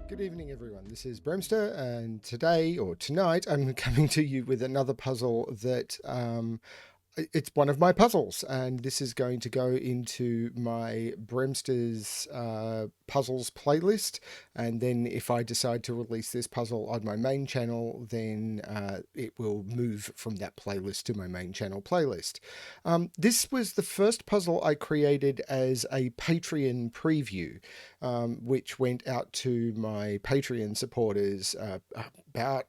Good evening, everyone. This is Bremster, and today or tonight I'm coming to you with another puzzle that it's one of my puzzles, and this is going to go into my Bremster's puzzles playlist. And then if I decide to release this puzzle on my main channel, then it will move from that playlist to my main channel playlist. This was the first puzzle I created as a Patreon preview, which went out to my Patreon supporters about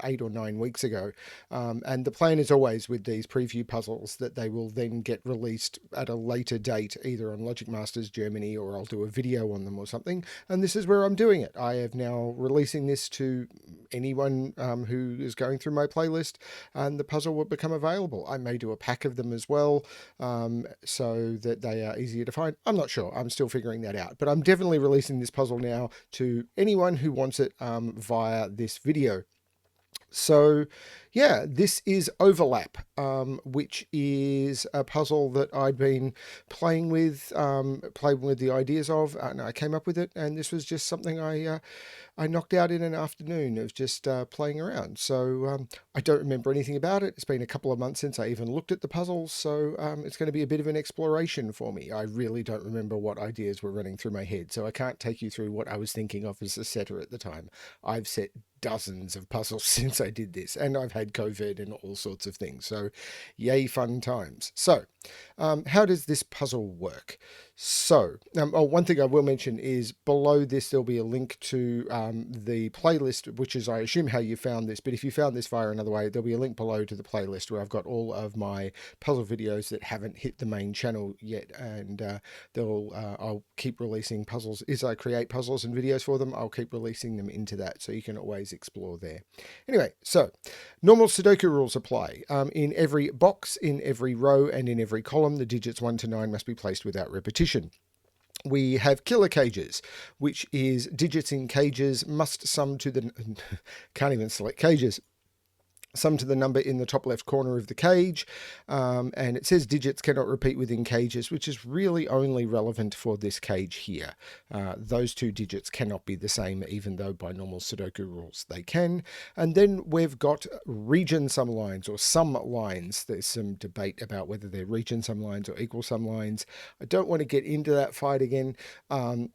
8 or 9 weeks ago. And the plan is always with these preview puzzles that they will then get released at a later date, either on Logic Masters Germany, or I'll do a video on them or something. And this is where I'm doing it. I am now releasing this to anyone who is going through my playlist, and the puzzle will become available. I may do a pack of them as well, so that they are easier to find. I'm not sure. I'm still figuring that out. But I'm definitely releasing this puzzle now to anyone who wants it via this video. So yeah, this is Overlap, which is a puzzle that I'd been playing with the ideas of, and I came up with it, and this was just something I knocked out in an afternoon of just playing around. So I don't remember anything about it. It's been a couple of months since I even looked at the puzzle, so it's going to be a bit of an exploration for me. I really don't remember what ideas were running through my head, so I can't take you through what I was thinking of as a setter at the time. I've set dozens of puzzles since I did this, and I've had COVID and all sorts of things, so yay fun times. So how does this puzzle work? So one thing I will mention is below this there'll be a link to the playlist, which is, I assume, how you found this, but if you found this via another way, there'll be a link below to the playlist where I've got all of my puzzle videos that haven't hit the main channel yet, and I'll keep releasing puzzles as I create puzzles and videos for them. I'll keep releasing them into that, so you can always explore there. Anyway, so normal Sudoku rules apply. In every box, in every row, and in every column, the digits 1 to 9 must be placed without repetition. We have killer cages, which is digits in cages must sum to the... can't even select cages. Sum to the number in the top left corner of the cage, and it says digits cannot repeat within cages, which is really only relevant for this cage here. Those two digits cannot be the same, even though by normal Sudoku rules they can. And then we've got region sum lines, or sum lines. There's some debate about whether they're region sum lines or equal sum lines. I don't want to get into that fight again. I'm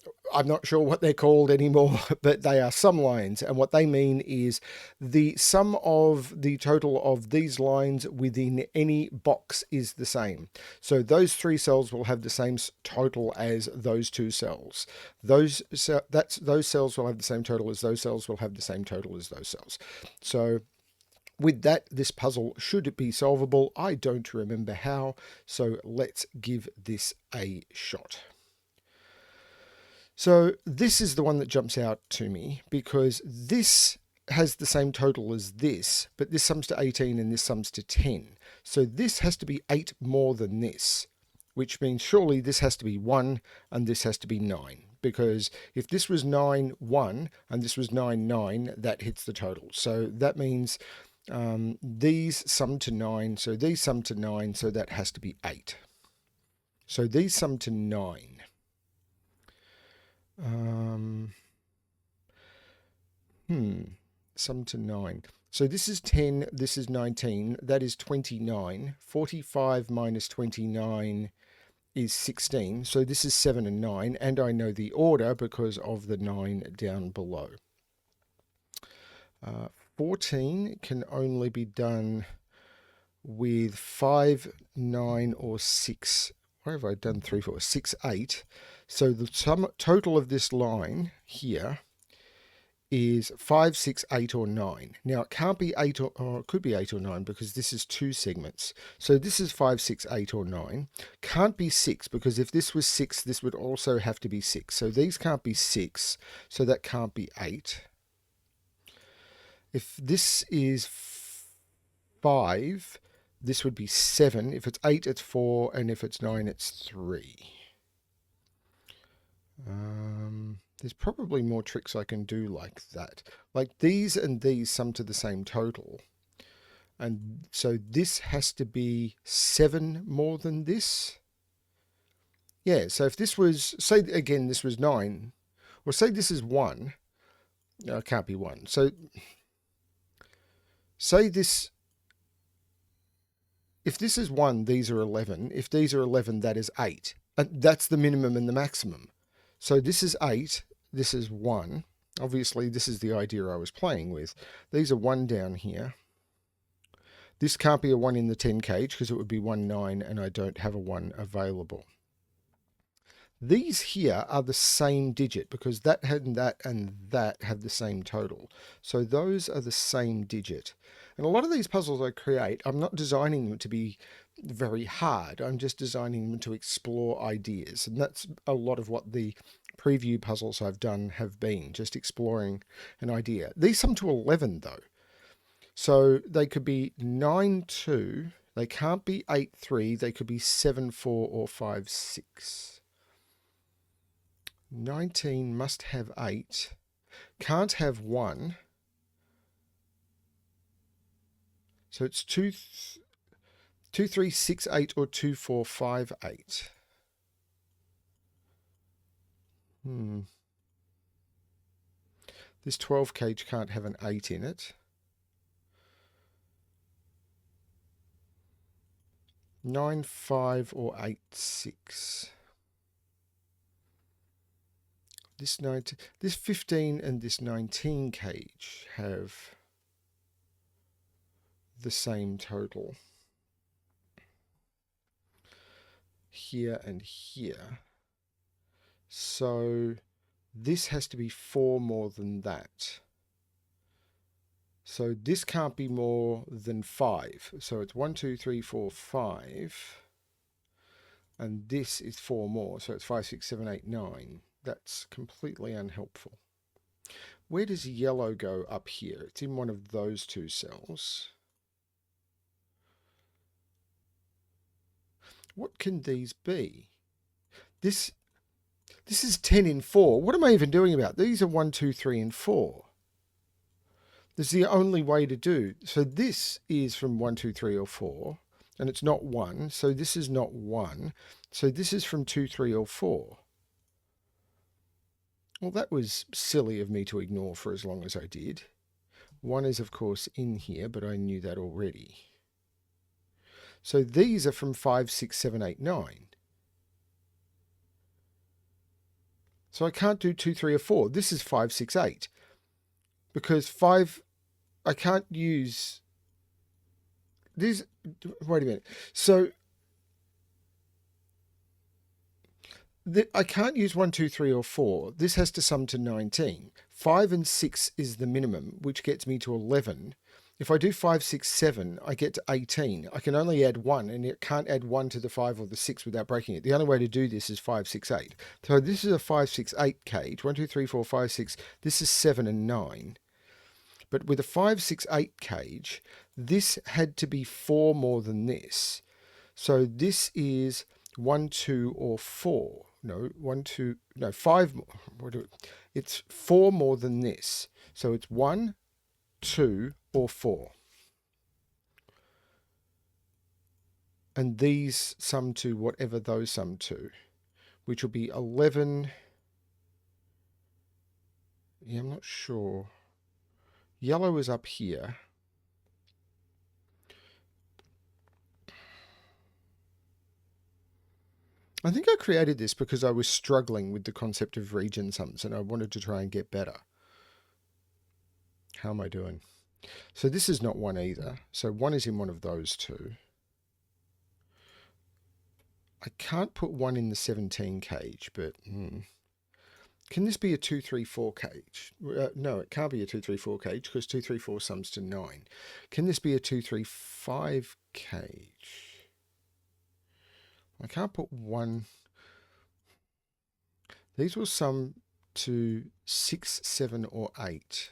not sure what they're called anymore, but they are sum lines, and what they mean is the sum of the total of these lines within any box is the same. So those three cells will have the same total as those two cells. Those cells will have the same total as those cells will have the same total as those cells. So with that, this puzzle should be solvable. I don't remember how, so let's give this a shot. So this is the one that jumps out to me, because this has the same total as this, but this sums to 18 and this sums to 10. So this has to be 8 more than this, which means surely this has to be 1 and this has to be 9. Because if this was 9, 1 and this was 9, 9, that hits the total. So that means these sum to 9, so these sum to 9, so that has to be 8. So these sum to 9. Sum to 9. So this is 10, this is 19, that is 29. 45 minus 29 is 16. So this is 7 and 9, and I know the order because of the 9 down below. 14 can only be done with 5, 9, or 6. Where have I done 3, 4, 6, 8? So the sum total of this line here is 5, 6, 8, or 9. Now it can't be 8 or it could be 8 or 9 because this is 2 segments. So this is 5, 6, 8, or 9. Can't be 6 because if this was 6, this would also have to be 6. So these can't be 6, so that can't be 8. If this is 5, this would be 7. If it's 8, it's 4, and if it's 9, it's 3. There's probably more tricks I can do like that. Like these and these sum to the same total. And so this has to be 7 more than this. Yeah, so if this was, say again, this was 9, or say this is 1, No, it can't be 1. So say this, if this is 1, these are 11. If these are 11, that is 8. And that's the minimum and the maximum. So this is 8, this is 1. Obviously, this is the idea I was playing with. These are 1 down here. This can't be a 1 in the 10 cage because it would be 1, 9, and I don't have a 1 available. These here are the same digit because that and that have the same total. So those are the same digit. And a lot of these puzzles I create, I'm not designing them to be very hard. I'm just designing them to explore ideas. And that's a lot of what the preview puzzles I've done have been, just exploring an idea. These sum to 11 though. So they could be 9, 2. They can't be 8, 3. They could be 7, 4 or 5, 6. 19 must have 8. Can't have 1. So it's 2, 2, 3, 6, 8 or 2, 4, 5, 8. This 12 cage can't have an 8 in it. 9, 5 or 8, 6. This 15 and this 19 cage have the same total. Here and here. So this has to be 4 more than that. So this can't be more than 5. So it's 1, 2, 3, 4, 5. And this is 4 more. So it's 5, 6, 7, 8, 9. That's completely unhelpful. Where does yellow go up here? It's in one of those 2 cells. What can these be? This is 10 in 4. What am I even doing about? These are 1, 2, 3, and 4. This is the only way to do. So this is from 1, 2, 3, or 4. And it's not 1. So this is not 1. So this is from 2, 3, or 4. Well, that was silly of me to ignore for as long as I did. 1 is, of course, in here, but I knew that already. So these are from 5, 6, 7, 8, 9. So I can't do 2, 3, or 4. This is 5, 6, 8. Because 5, I can't use these. Wait a minute. So I can't use 1, 2, 3, or 4. This has to sum to 19. 5 and 6 is the minimum, which gets me to 11. If I do 5, 6, 7, I get to 18. I can only add 1, and it can't add 1 to the 5 or the 6 without breaking it. The only way to do this is 5, 6, 8. So this is a 5, 6, 8 cage. 1, 2, 3, 4, 5, 6. This is 7 and 9. But with a 5, 6, 8 cage, this had to be 4 more than this. So this is 1, 2, or 4. No, 1, 2, no, 5 more. It's 4 more than this. So it's 1, 2, or 4. And these sum to whatever those sum to, which will be 11. Yeah, I'm not sure. Yellow is up here. I think I created this because I was struggling with the concept of region sums and I wanted to try and get better. How am I doing? So this is not 1 either. So 1 is in one of those 2. I can't put 1 in the 17 cage, but can this be a 2, 3, 4 cage? No, it can't be a 2, 3, 4 cage because 2, 3, 4 sums to 9. Can this be a 2, 3, 5 cage? I can't put 1. These will sum to 6, 7, or 8.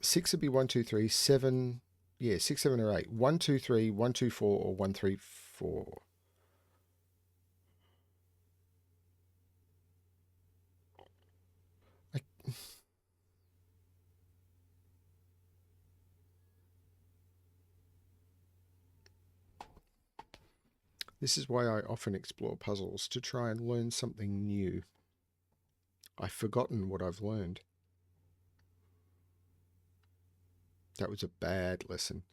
Six would be 1, 2, 3, 7. Yeah, 6, 7, or 8. 1, 2, 3, 1, 2, 4, or 1, 3, 4. This is why I often explore puzzles, to try and learn something new. I've forgotten what I've learned. That was a bad lesson.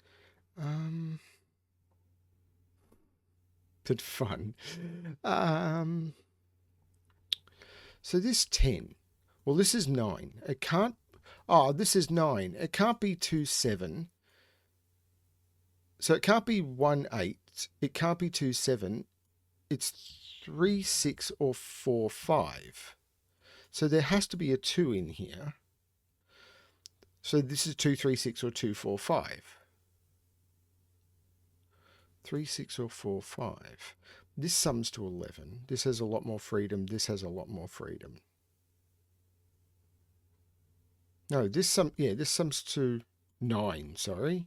But fun. So this 10. Well, this is 9. It can't... Oh, this is 9. It can't be 2, 7. So it can't be 1, 8. It can't be 2, 7. It's 3, 6, or 4, 5. So there has to be a 2 in here. So this is 2, 3, 6, or 2, 4, 5. 3, 6, or 4, 5. This sums to 11. This has a lot more freedom. This has a lot more freedom. No, this sums to 9, sorry.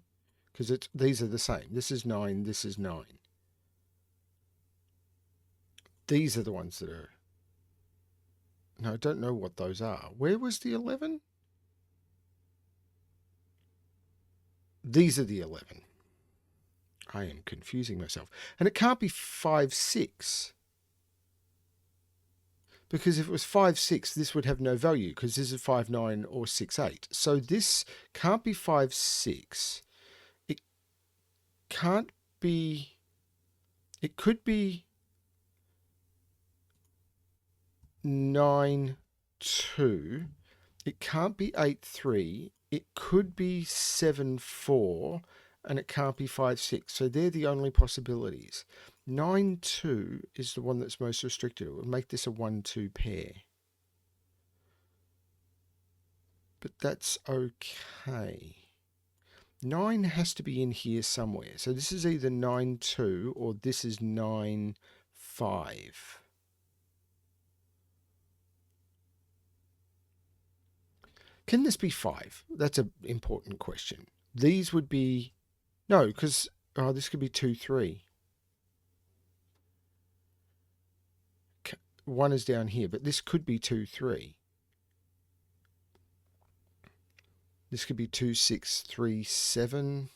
Because these are the same. This is 9, this is 9. These are the ones that are... No, I don't know what those are. Where was the 11? These are the 11. I am confusing myself. And it can't be 5, 6. Because if it was 5, 6, this would have no value because this is 5, 9 or 6, 8. So this can't be 5, 6. It can't be... It could be 9, 2. It can't be 8, 3. It could be 7, 4. And it can't be 5, 6. So they're the only possibilities. 9, 2 is the one that's most restricted. It would make this a 1, 2 pair. But that's okay. 9 has to be in here somewhere. So this is either 9, 2 or this is 9, 5. Can this be 5? That's an important question. These would be... No, because this could be 2, 3. 1 is down here, but this could be 2, 3. This could be 2, 6, 3, 7.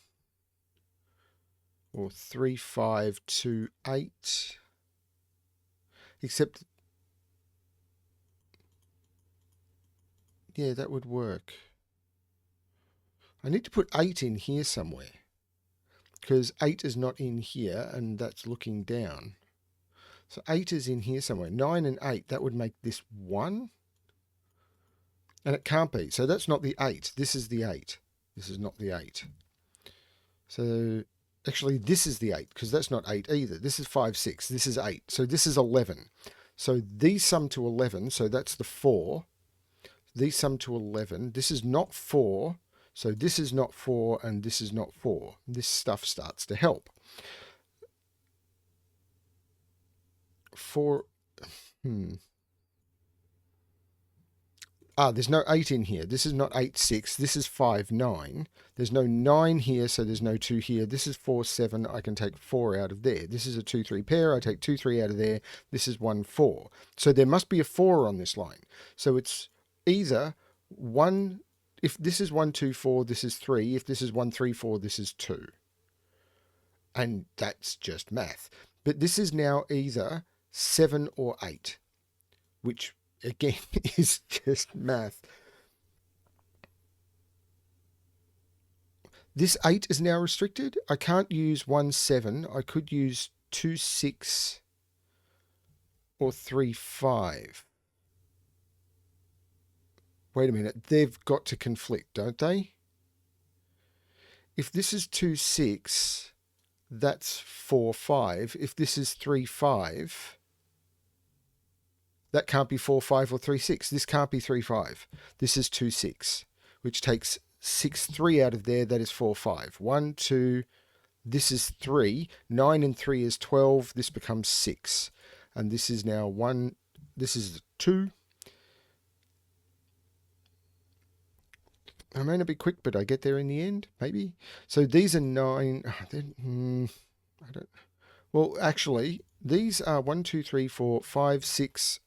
Or 3, 5, 2, 8. Except... Yeah, that would work. I need to put 8 in here somewhere. Because 8 is not in here, and that's looking down. So 8 is in here somewhere. 9 and 8, that would make this 1. And it can't be. So that's not the 8. This is the 8. This is not the 8. So actually, this is the 8, because that's not 8 either. This is 5, 6. This is 8. So this is 11. So these sum to 11, so that's the 4. These sum to 11. This is not 4. So this is not 4 and this is not 4. This stuff starts to help. 4... there's no 8 in here. This is not 8, 6. This is 5, 9. There's no 9 here, so there's no 2 here. This is 4, 7. I can take 4 out of there. This is a 2, 3 pair. I take 2, 3 out of there. This is 1, 4. So there must be a 4 on this line. So it's either 1... If this is 1, 2, 4, this is 3. If this is 1, 3, 4, this is 2. And that's just math. But this is now either 7 or 8, which again is just math. This 8 is now restricted. I can't use 1, 7. I could use 2, 6 or 3, 5. Wait a minute, they've got to conflict, don't they? If this is 2, 6, that's 4, 5. If this is 3, 5, that can't be 4, 5 or 3, 6. This can't be 3, 5. This is 2, 6, which takes 6, 3 out of there. That is 4, 5. 1, 2, this is 3. 9 and 3 is 12. This becomes 6. And this is now 1. This is 2. I may not be quick, but I get there in the end, maybe. So these are 9. I don't. Well, actually, these are 1, 2, 3, 4, 5, 6,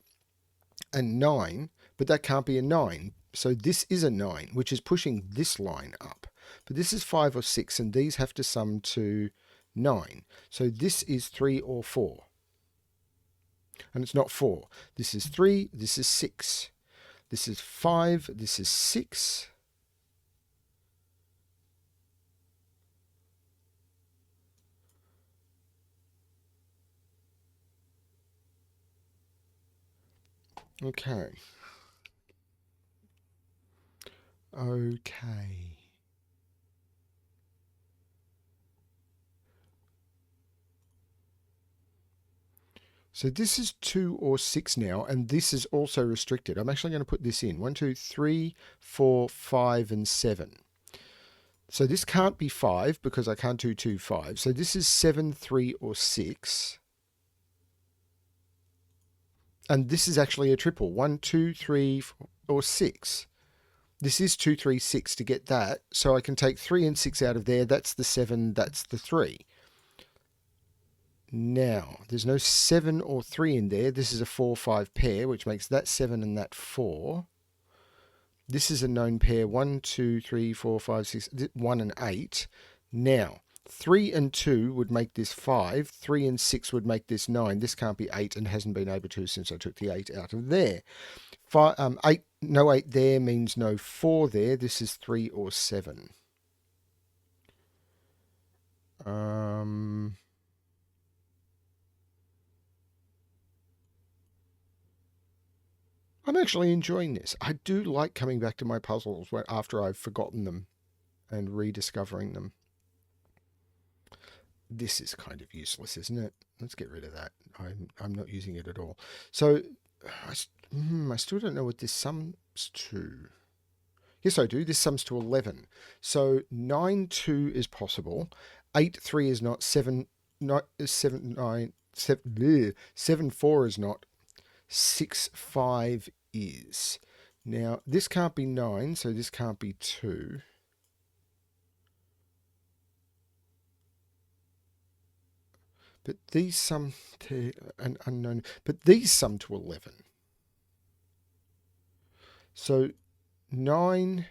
and 9, but that can't be a 9. So this is a 9, which is pushing this line up. But this is 5 or 6, and these have to sum to 9. So this is 3 or 4. And it's not 4. This is 3, this is 6. This is 5, this is 6. Okay. Okay. So this is 2 or 6 now, and this is also restricted. I'm actually going to put this in. 1, 2, 3, 4, 5, and 7. So this can't be 5 because I can't do 2, 5. So this is 7, 3, or 6. And this is actually a triple. 1, 2, 3, 4, or 6. This is 2, 3, 6 to get that. So I can take 3 and 6 out of there. That's the 7, that's the 3. Now, there's no 7 or 3 in there. This is a 4, 5 pair, which makes that 7 and that 4. This is a known pair, 1, 2, 3, 4, 5, 6, 1 and 8. Now, 3 and 2 would make this 5. 3 and 6 would make this 9. This can't be 8 and hasn't been able to since I took the 8 out of there. 8, no 8 there means no 4 there. This is 3 or 7. I'm actually enjoying this. I do like coming back to my puzzles after I've forgotten them and rediscovering them. This is kind of useless, isn't it? Let's get rid of that. I'm not using it at all. So I still don't know what this sums to. Yes, I do. This sums to 11. So 9, 2 is possible. 8, 3 is not. 7, 9, 7, 9, 7, 7, 4 is not. 6, 5 is. Now, this can't be 9, so this can't be 2. But these sum to an unknown. But these sum to 11. So 9,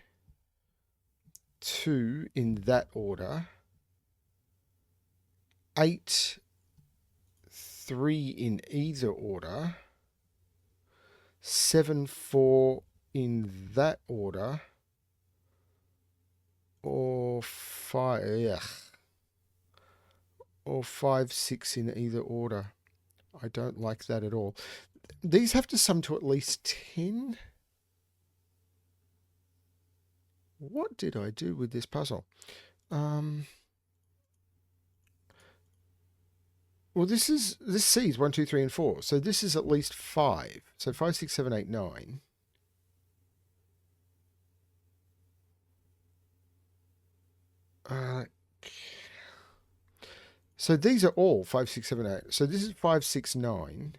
2 in that order. 8, 3 in either order. 7, 4 in that order. Or 5, or 5, 6 in either order. I don't like that at all. These have to sum to at least 10. What did I do with this puzzle? Well, this C is 1, 2, 3, and 4. So this is at least 5. So 5, 6, 7, 8, 9. So these are all 5, 6, 7, 8. So this is 5, 6, 9.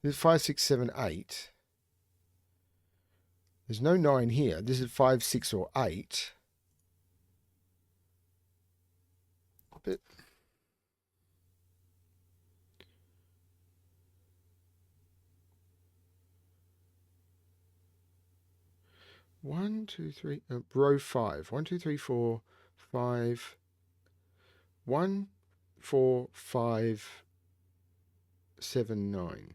This is 5, 6, 7, 8. There's no 9 here. This is 5, 6, or 8. But 1, 2, 3, row 5. 1, 2, 3, 4, 5. 1, 4, 5, 7, 9.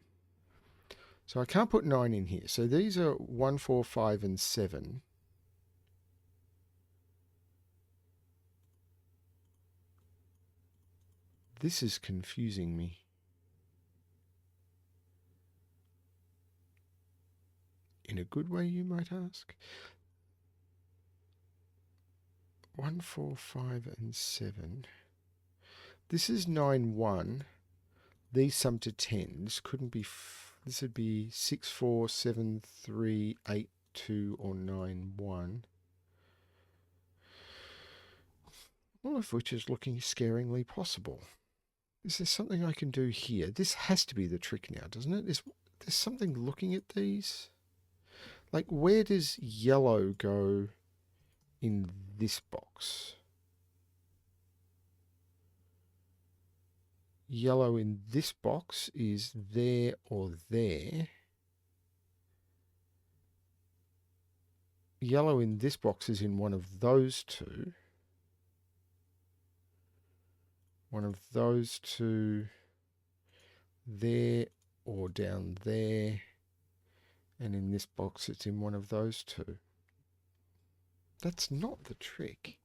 So I can't put 9 in here. So these are 1, 4, 5, and 7. This is confusing me. In a good way, you might ask. 1, 4, 5, and 7. This is 9, 1. These sum to 10. This couldn't be... This would be 6, 4, 7, 3, 8, 2, or 9, 1. All of which is looking scaringly possible. Is there something I can do here? This has to be the trick now, doesn't it? There's something looking at these? Like, where does yellow go in this box? Yellow in this box is there or there. Yellow in this box is in one of those two. one of those two there or down there. And in this box, it's in one of those two. That's not the trick.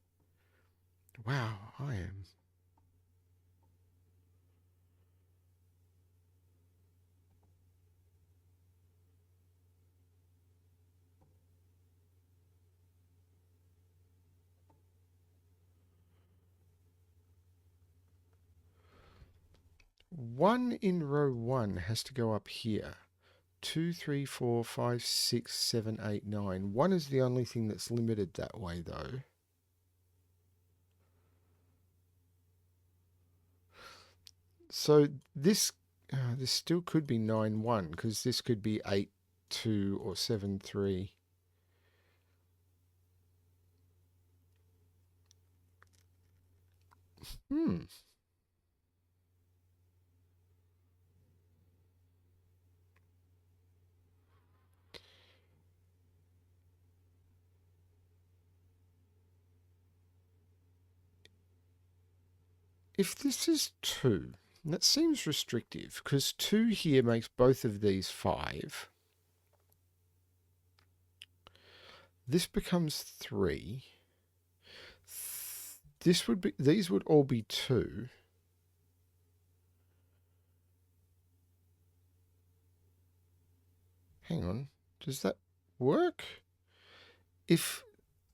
Wow, I am. One in row one has to go up here. 2, 3, 4, 5, 6, 7, 8, 9. One is the only thing that's limited that way, though. So this still could be 9, 1, because this could be 8, 2, or 7, 3. If this is 2, that seems restrictive, because 2 here makes both of these 5. This becomes 3. These would all be 2. Hang on, does that work? If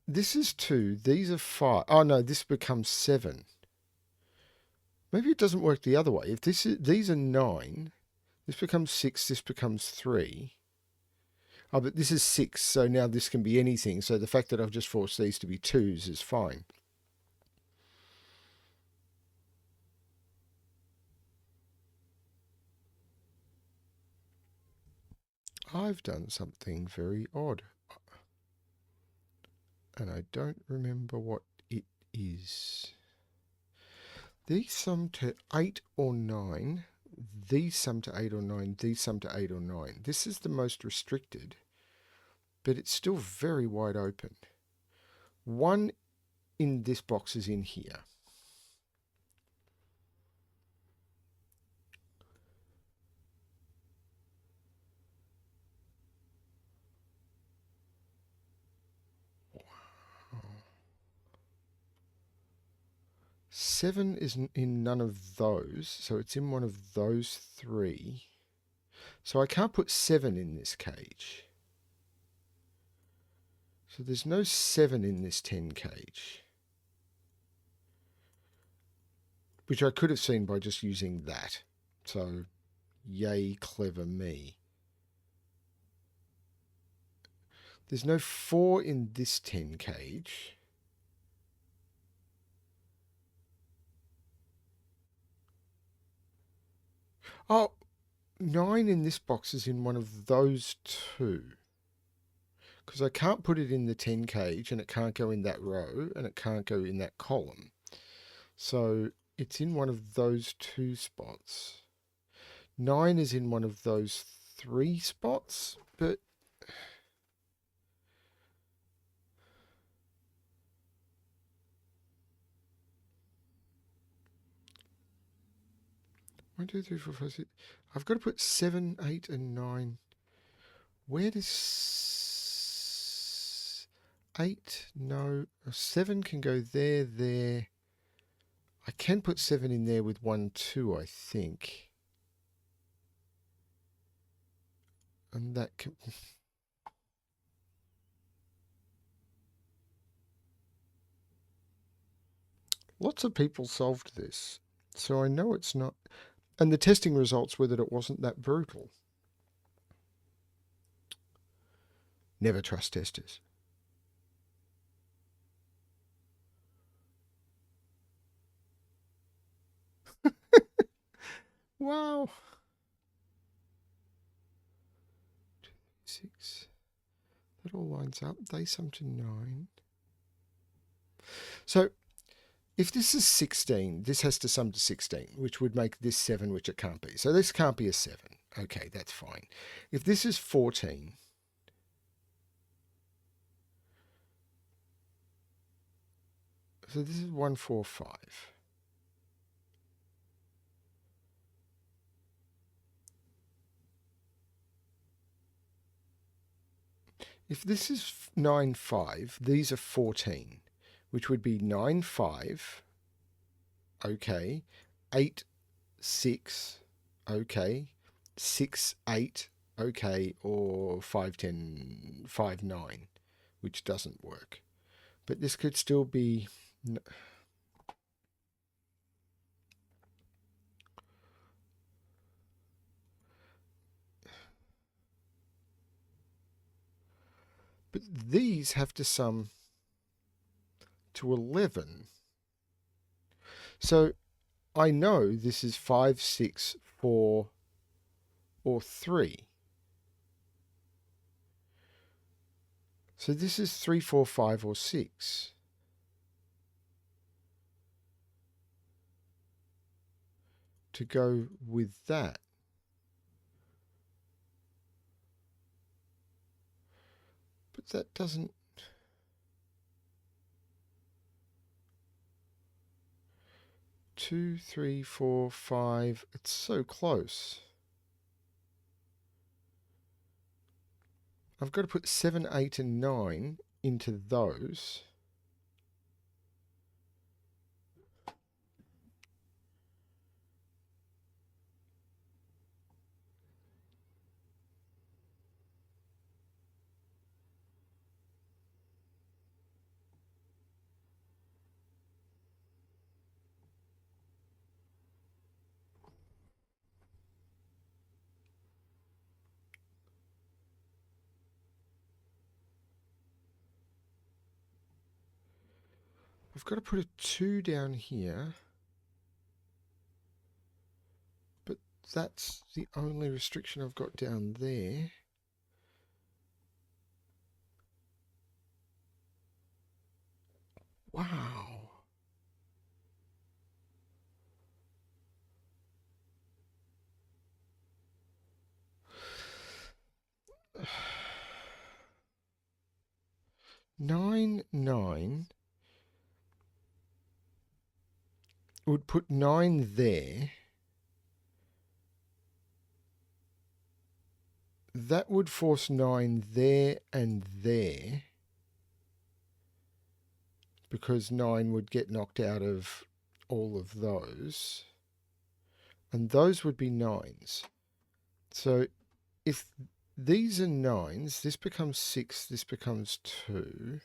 this is 2, these are 5. Oh no, this becomes 7. Maybe it doesn't work the other way. If these are 9, this becomes 6, this becomes 3. Oh, but this is 6, so now this can be anything. So the fact that I've just forced these to be 2s is fine. I've done something very odd. And I don't remember what it is. These sum to 8 or 9. These sum to 8 or 9. These sum to 8 or 9. This is the most restricted, but it's still very wide open. 1 in this box is in here. Wow. 7 is in none of those, so it's in one of those 3. So I can't put 7 in this cage. So there's no 7 in this 10 cage, which I could have seen by just using that. So, yay, clever me. There's no 4 in this 10 cage. Oh, 9 in this box is in one of those 2. Because I can't put it in the 10 cage, and it can't go in that row, and it can't go in that column. So it's in one of those 2 spots. 9 is in one of those 3 spots, but... One, two, three, four, five, six. I've got to put 7, 8, and 9. Where does 8? No. 7 can go there, there. I can put 7 in there with 1, 2, I think. And that can... Lots of people solved this, so I know it's not... And the testing results were that it wasn't that brutal. Never trust testers. Wow. 6. That all lines up. They sum to 9. So if this is 16, this has to sum to 16, which would make this 7, which it can't be. So this can't be a 7. Okay, that's fine. If this is 14, so this is 1, 4, 5. If this is 9, 5, these are 14, which would be 9, 5, okay, 8, 6, okay, 6, 8, okay, or 5, 10, 5, 9, which doesn't work. But this could still be... But these have to sum to 11. So I know this is 5, 6, 4, or 3. So this is 3, 4, 5, or 6. To go with that. But that doesn't... 2, 3, 4, 5. It's so close. I've got to put 7, 8, and 9 into those. I've got to put a 2 down here. But that's the only restriction I've got down there. Wow. Nine, 9 would put 9 there. That would force 9 there and there, because 9 would get knocked out of all of those. And those would be 9s. So if these are 9s, this becomes 6, this becomes 2.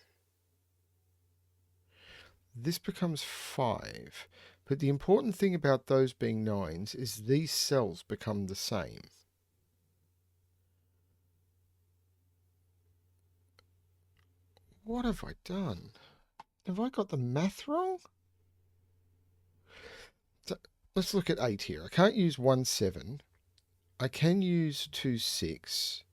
This becomes 5. But the important thing about those being 9s is these cells become the same. What have I done? Have I got the math wrong? So let's look at 8 here. I can't use 1, 7. I can use 2, 6.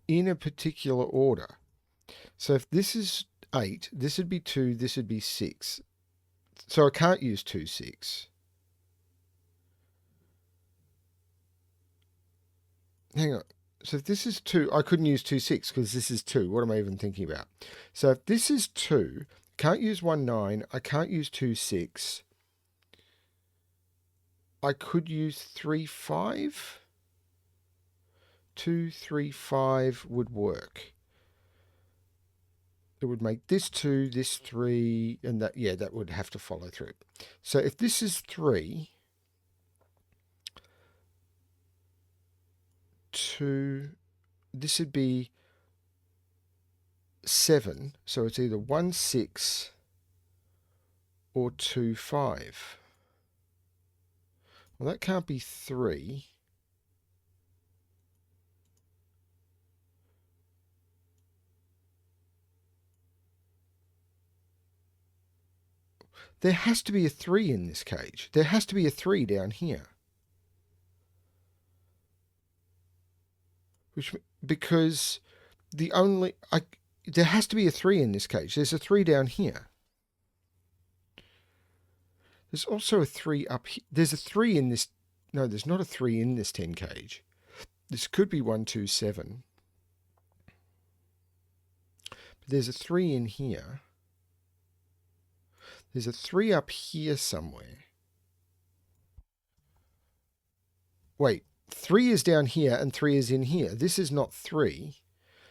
In a particular order. So if this is 8, this would be 2, this would be 6. So I can't use 2, 6. Hang on. So if this is 2, I couldn't use 2, 6 because this is 2. What am I even thinking about? So if this is 2, can't use 1, 9. I can't use 2, 6. I could use 3, 5. 2, 3, 5 would work. It would make this 2, this 3, and that, yeah, that would have to follow through. So if this is 3, 2, this would be 7. So it's either 1, 6 or 2, 5. Well, that can't be 3. There has to be a 3 in this cage. There has to be a 3 down here. Because there has to be a 3 in this cage. There's a 3 down here. There's also a 3 up here. There's a 3 in this. No, there's not a 3 in this 10 cage. This could be 1, 2, 7. But there's a 3 in here. There's a 3 up here somewhere. Wait, 3 is down here and 3 is in here. This is not 3,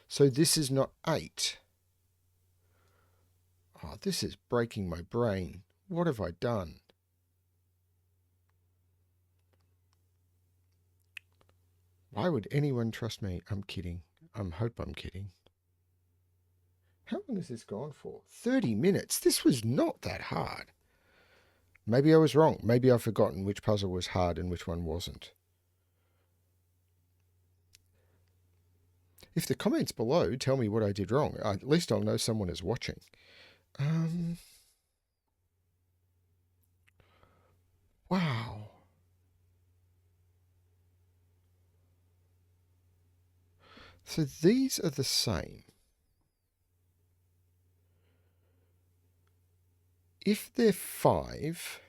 so this is not 8. Oh, this is breaking my brain. What have I done? Why would anyone trust me? I'm kidding. I hope I'm kidding. How long has this gone for? 30 minutes. This was not that hard. Maybe I was wrong. Maybe I've forgotten which puzzle was hard and which one wasn't. If the comments below tell me what I did wrong, at least I'll know someone is watching. Wow. So these are the same. If they're 5,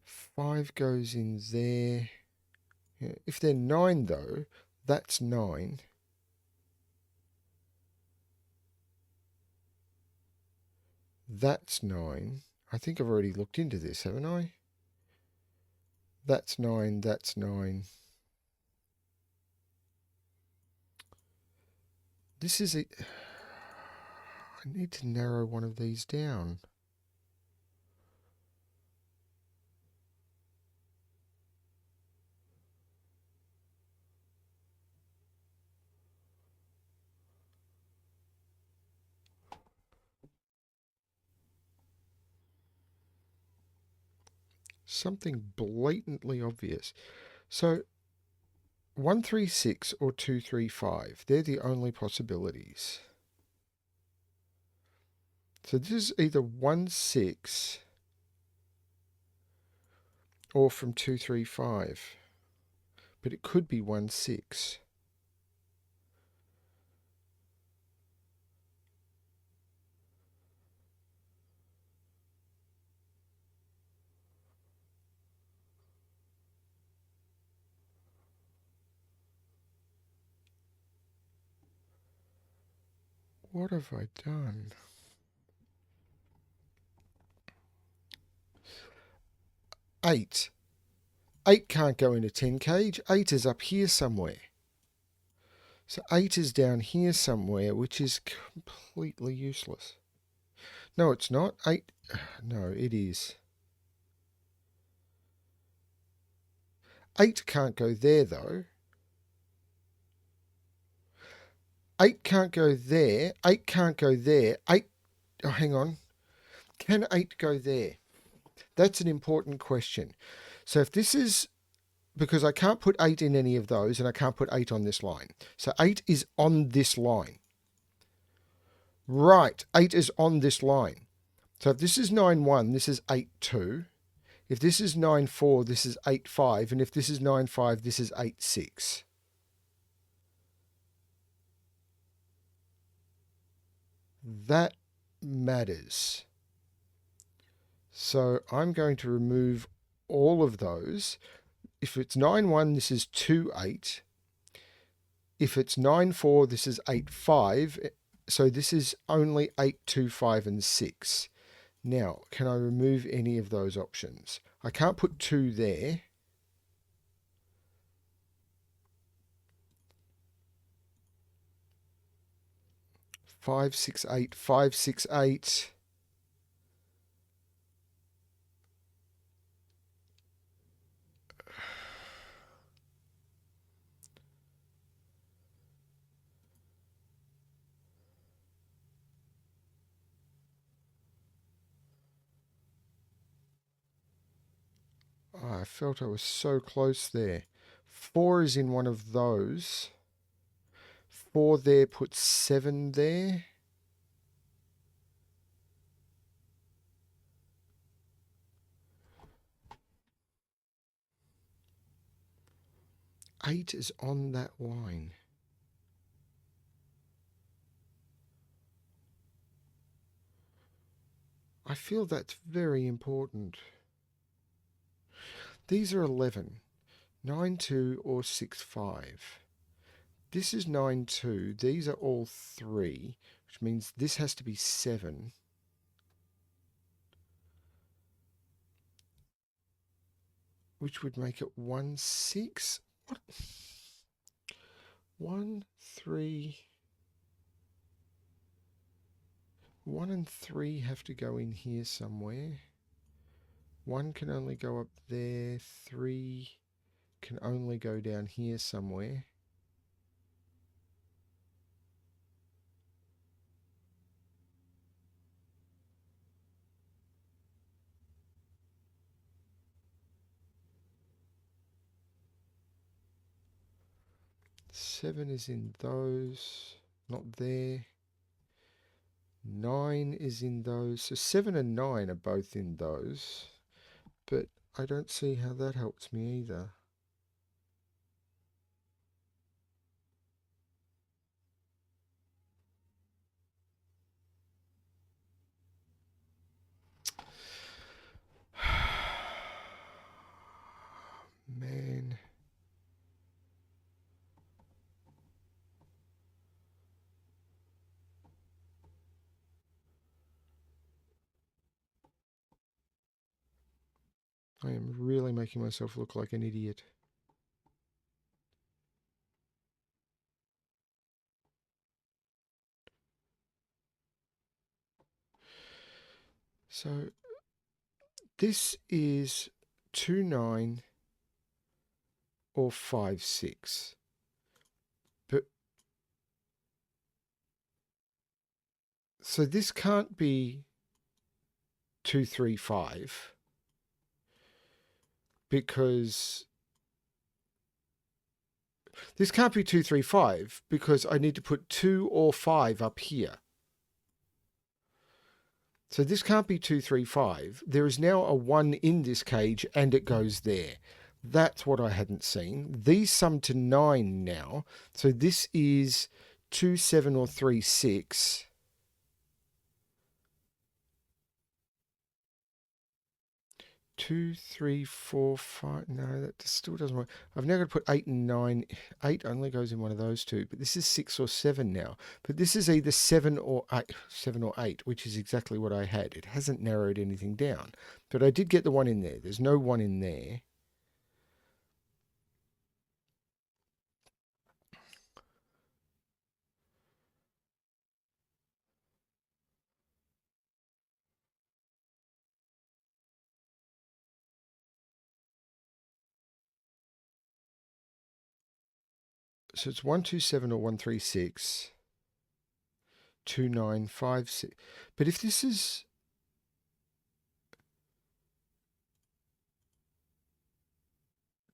5 goes in there. Yeah. If they're 9 though, that's 9. That's 9. I think I've already looked into this, haven't I? That's 9, that's 9. This is it. I need to narrow one of these down. Something blatantly obvious. So 136 or 235, they're the only possibilities. So this is either 16 or from 235, but it could be 16. What have I done? 8. 8 can't go in a 10 cage. 8 is up here somewhere. So 8 is down here somewhere, which is completely useless. No, it's not. 8. No, it is. 8 can't go there, though. 8 can't go there. 8 can't go there. 8... Oh, hang on. Can 8 go there? That's an important question. So if this is... Because I can't put 8 in any of those, and I can't put 8 on this line. So 8 is on this line. Right, 8 is on this line. So if this is 9-1, this is 8-2. If this is 9-4, this is 8-5. And if this is 9-5, this is 8-6. That matters. So I'm going to remove all of those. If it's 9-1, this is 2-8. If it's 9-4, this is 8-5. So this is only 8-2, 5, and 6. Now, can I remove any of those options? I can't put 2 there. Five, 6, 8, 5, 6, 8. Oh, I felt I was so close there. 4 is in one of those. 4 there puts 7 there. Eight is on that line. I feel that's very important. These are 11. 9-2 or 6-5. This is 9-2. These are all 3, which means this has to be 7. Which would make it 1-6. What? 1, 3. 1 and 3 have to go in here somewhere. 1 can only go up there. 3 can only go down here somewhere. Seven is in those, not there. 9 is in those. So 7 and 9 are both in those. But I don't see how that helps me either. Man. I am really making myself look like an idiot. So this is 2, 9 or 5, 6. But so this can't be 2, 3, 5 because this can't be 2, 3, 5 because I need to put 2 or 5 up here. So this can't be 2, 3, 5. There is now a 1 in this cage and it goes there. That's what I hadn't seen. These sum to 9 now. So this is 2, 7 or 3, 6. 2, 3, 4, 5. No, that still doesn't work. I've now got to put 8 and 9. 8 only goes in one of those two. But this is 6 or 7 now. But this is either 7 or 8, 7 or 8, which is exactly what I had. It hasn't narrowed anything down. But I did get the 1 in there. There's no 1 in there. So it's 1, 2, 7 or 1, 3, 6. 2, 9, 5, 6. But if this is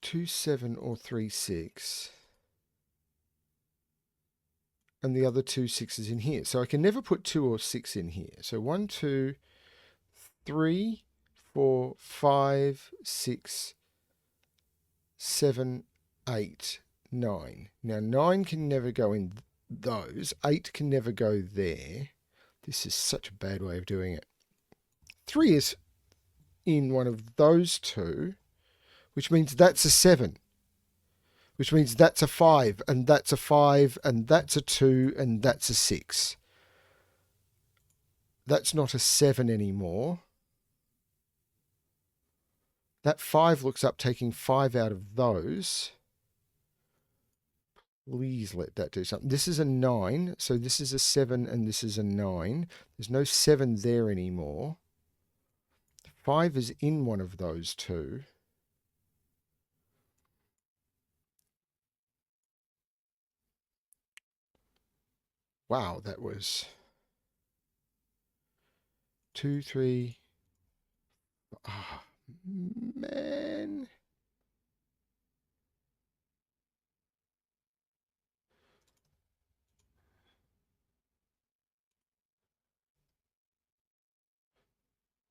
2, 7 or 3, 6, and the other 2 6s in here. So I can never put 2 or 6 in here. So 1, 2, 3, 4, 5, 6, 7, 8, 9. Now 9 can never go in those. 8 can never go there. This is such a bad way of doing it. 3 is in one of those two, which means that's a 7. Which means that's a 5, and that's a 5, and that's a 2, and that's a 6. That's not a 7 anymore. That 5 looks up taking 5 out of those. Please let that do something. This is a 9, so this is a 7 and this is a 9. There's no 7 there anymore. 5 is in one of those two. Wow, that was 2, 3. Ah, man.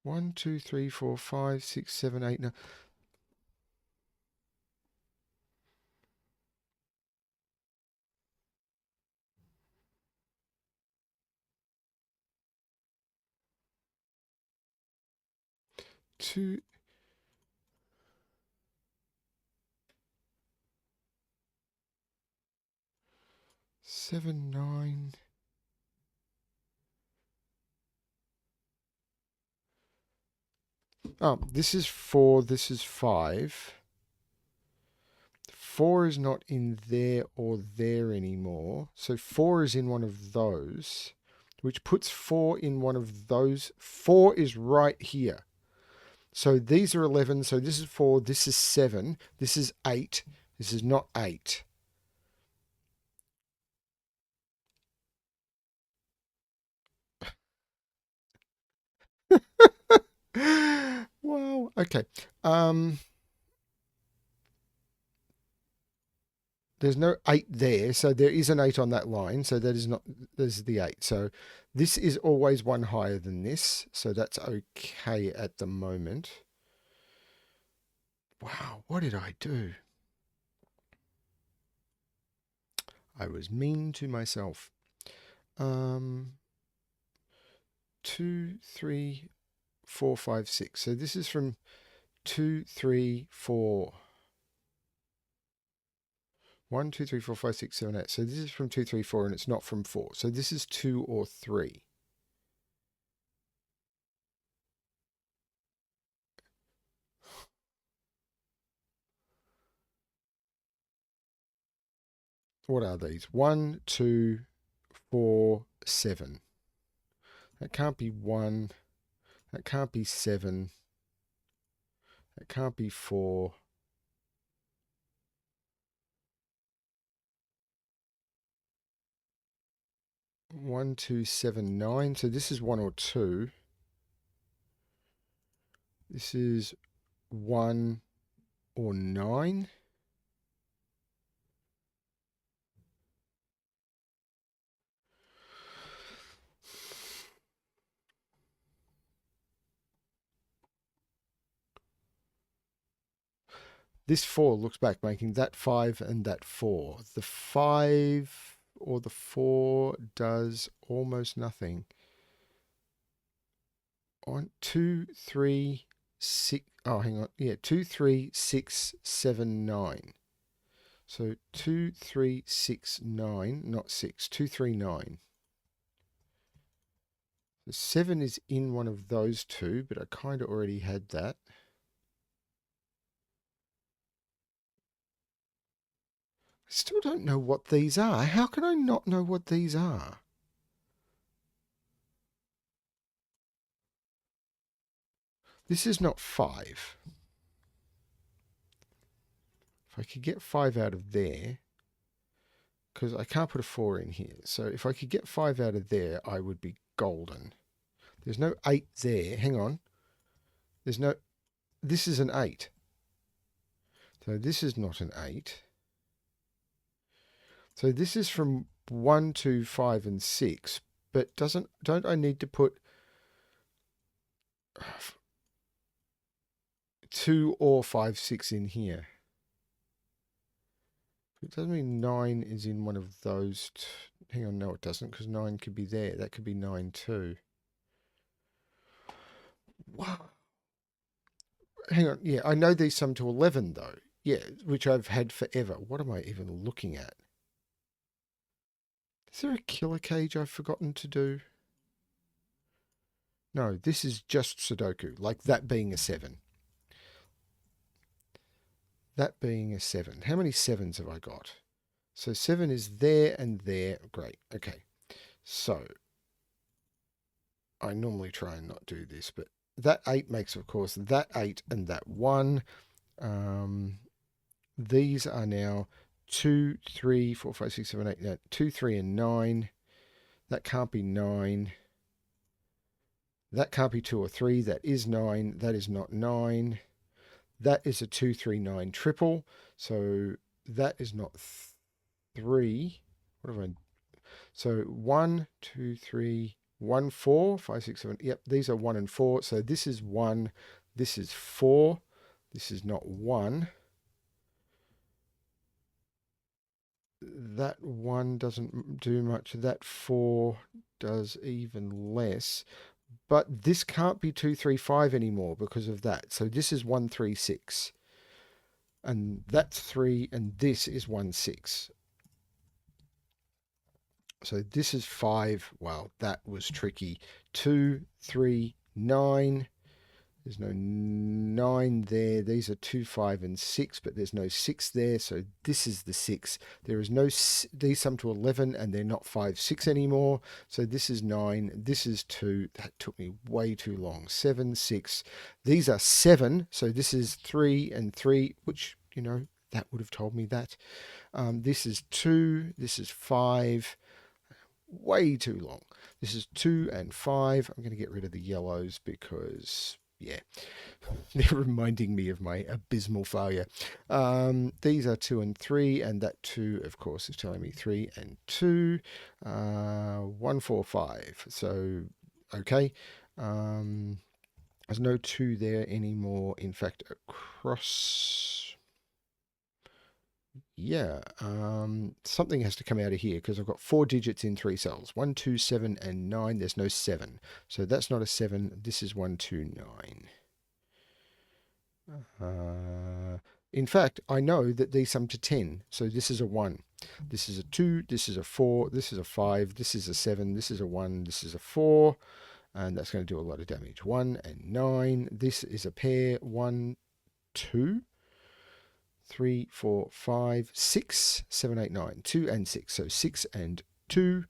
One, two, three, four, five, six, seven, eight, 9. 2, 7, 9. Oh, this is 4, this is 5. 4 is not in there or there anymore. So 4 is in one of those, which puts 4 in one of those. 4 is right here. So these are 11. So this is 4. This is 7. This is 8. This is not 8. Well, okay. There's no 8 there, so there is an 8 on that line, so that is not, this is the 8. So this is always one higher than this, so that's okay at the moment. Wow, what did I do? I was mean to myself. 2, 3, 4, 5, 6. So this is from 2, 3, 4. 1, 2, 3, 4, 5, 6, 7, 8. So this is from 2, 3, 4, and it's not from 4. So this is 2 or 3. What are these? 1, 2, 4, 7. That can't be 1. That can't be 7. That can't be 4. 1, 2, 7, 9. So this is 1 or 2. This is 1 or 9. This 4 looks back, making that 5 and that 4. The 5 or the 4 does almost nothing. 1, 2, 3, 6. Oh, hang on. Yeah, 2, 3, 6, 7, 9. So 2, 3, 6, 9, not 6. 2, 3, 9. The 7 is in one of those two, but I kind of already had that. I still don't know what these are. How can I not know what these are? This is not 5. If I could get 5 out of there, because I can't put a 4 in here. So if I could get 5 out of there, I would be golden. There's no 8 there. Hang on. There's no... This is an 8. So this is not an 8. So this is from 1, 2, 5, and 6. But don't I need to put 2 or 5, 6 in here? It doesn't mean 9 is in one of those. Hang on, no, it doesn't, because 9 could be there. That could be 9 too. Wow. Hang on, yeah, I know these sum to 11 though. Yeah, which I've had forever. What am I even looking at? Is there a killer cage I've forgotten to do? No, this is just Sudoku, like that being a 7. That being a 7. How many 7s have I got? So 7 is there and there. Great. Okay. So I normally try and not do this, but that 8 makes, of course, that 8 and that 1. These are now 2, 3, 4, 5, 6, 7, 8. No, 2, 3, and 9. That can't be 9. That can't be 2 or 3. That is 9. That is not 9. That is a 2, 3, 9 triple. So that is not 3. What have I? So 1, 2, 3, 1, 4, 5, 6, 7. Yep, these are 1 and 4. So this is 1. This is 4. This is not 1. That 1 doesn't do much. That 4 does even less. But this can't be 2, 3, 5 anymore because of that. So this is 1, 3, 6. And that's 3, and this is 1, 6. So this is 5. Wow, that was tricky. 2, 3, 9. There's no 9 there. These are 2, 5, and 6, but there's no 6 there. So this is the 6. There is no, these sum to 11, and they're not 5, 6 anymore. So this is 9. This is 2. That took me way too long. 7, 6. These are 7. So this is 3 and 3, which, that would have told me that. This is 2. This is 5. Way too long. This is 2 and 5. I'm going to get rid of the yellows because, yeah, they're reminding me of my abysmal failure. These are 2 and 3, and that 2, of course, is telling me 3 and 2. 1, 4, 5. So, okay. There's no 2 there anymore. In fact, across... Yeah, something has to come out of here because I've got 4 digits in 3 cells. 1, 2, 7, and 9. There's no 7. So that's not a 7. This is 1, 2, 9. In fact, I know that these sum to 10. So this is a 1. This is a 2. This is a 4. This is a 5. This is a 7. This is a 1. This is a 4. And that's going to do a lot of damage. 1 and 9. This is a pair. 1, 2. 3, 4, 5, 6, 7, 8, 9. 2 and 6. So 6 and 2.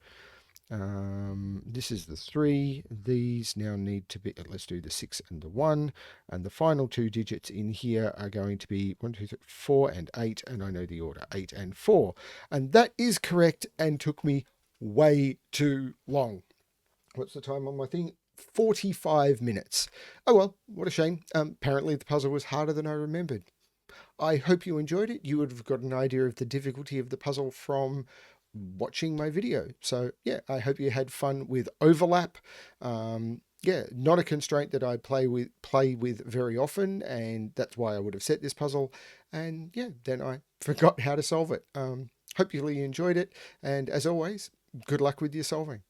This is the 3. These now need to be, let's do the 6 and the 1. And the final 2 digits in here are going to be 1, 2, 3, 4 and 8. And I know the order, 8 and 4. And that is correct and took me way too long. What's the time on my thing? 45 minutes. Oh well, what a shame. Apparently the puzzle was harder than I remembered. I hope you enjoyed it. You would have got an idea of the difficulty of the puzzle from watching my video. So yeah, I hope you had fun with overlap. Yeah, not a constraint that I play with very often, and that's why I would have set this puzzle. And yeah, then I forgot how to solve it. Hope you really enjoyed it, and as always, good luck with your solving.